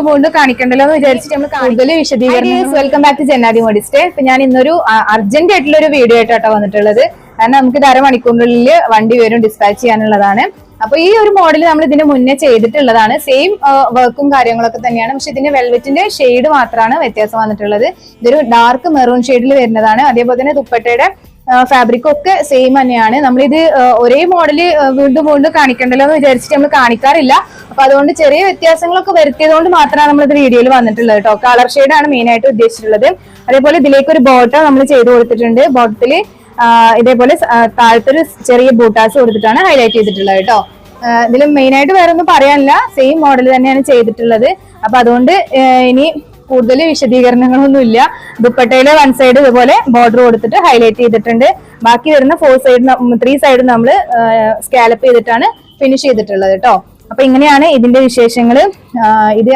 വീണ്ടും കാണിക്കണ്ടല്ലോ എന്ന് വിചാരിച്ചിട്ട് നമ്മൾ കൂടുതൽ വിശദീകരണം. വെൽക്കം ബാക്ക് ടു ജന്നാദി മോഡിസ്റ്റ്. ഇപ്പൊ ഞാൻ ഇന്നൊരു അർജന്റ് ആയിട്ടുള്ള ഒരു വീഡിയോ ആയിട്ടോ വന്നിട്ടുള്ളത്. കാരണം നമുക്ക് ഇത് അരമണിക്കൂറിനുള്ളിൽ വണ്ടി വരും ഡിസ്പാച്ച് ചെയ്യാനുള്ളതാണ്. അപ്പൊ ഈ ഒരു മോഡൽ നമ്മൾ ഇതിന് മുന്നേ ചെയ്തിട്ടുള്ളതാണ്. സെയിം വർക്കും കാര്യങ്ങളൊക്കെ തന്നെയാണ്. പക്ഷെ ഇതിന്റെ വെൽവെറ്റിന്റെ ഷെയ്ഡ് മാത്രമാണ് വ്യത്യാസം വന്നിട്ടുള്ളത്. ഇതൊരു ഡാർക്ക് മെറൂൺ ഷെയ്ഡിൽ വരുന്നതാണ്. അതേപോലെ തന്നെ ദുപ്പട്ടയുടെ ഫാബ്രിക് ഒക്കെ സെയിം തന്നെയാണ്. നമ്മളിത് ഒരേ മോഡല് വീണ്ടും കാണിക്കണ്ടല്ലോ എന്ന് വിചാരിച്ചിട്ട് നമ്മൾ കാണിക്കാറില്ല. അപ്പൊ അതുകൊണ്ട് ചെറിയ വ്യത്യാസങ്ങളൊക്കെ വരുത്തിയത് കൊണ്ട് മാത്രമാണ് നമ്മൾ ഇത് വീഡിയോയിൽ വന്നിട്ടുള്ളത് കേട്ടോ. കളർ ഷെയ്ഡാണ് മെയിൻ ആയിട്ട് ഉദ്ദേശിച്ചിട്ടുള്ളത്. അതേപോലെ ഇതിലേക്ക് ഒരു ബോട്ടം നമ്മൾ ചെയ്ത് കൊടുത്തിട്ടുണ്ട്. ബോട്ടത്തില് ഇതേപോലെ താഴത്തൊരു ചെറിയ ബൂട്ടാസ് കൊടുത്തിട്ടാണ് ഹൈലൈറ്റ് ചെയ്തിട്ടുള്ളത് കേട്ടോ. ഇതിൽ മെയിൻ ആയിട്ട് വേറെ ഒന്നും പറയാനില്ല, സെയിം മോഡൽ തന്നെയാണ് ചെയ്തിട്ടുള്ളത്. അപ്പൊ അതുകൊണ്ട് ഇനി കൂടുതൽ വിശദീകരണങ്ങളൊന്നും ഇല്ല. ദുപ്പട്ടയിലെ വൺ സൈഡ് ഇതുപോലെ ബോർഡർ കൊടുത്തിട്ട് ഹൈലൈറ്റ് ചെയ്തിട്ടുണ്ട്. ബാക്കി വരുന്ന 3 സൈഡ് നമ്മൾ സ്കാലപ്പ് ചെയ്തിട്ടാണ് ഫിനിഷ് ചെയ്തിട്ടുള്ളത് കേട്ടോ. അപ്പൊ ഇങ്ങനെയാണ് ഇതിന്റെ വിശേഷങ്ങൾ. ഇത്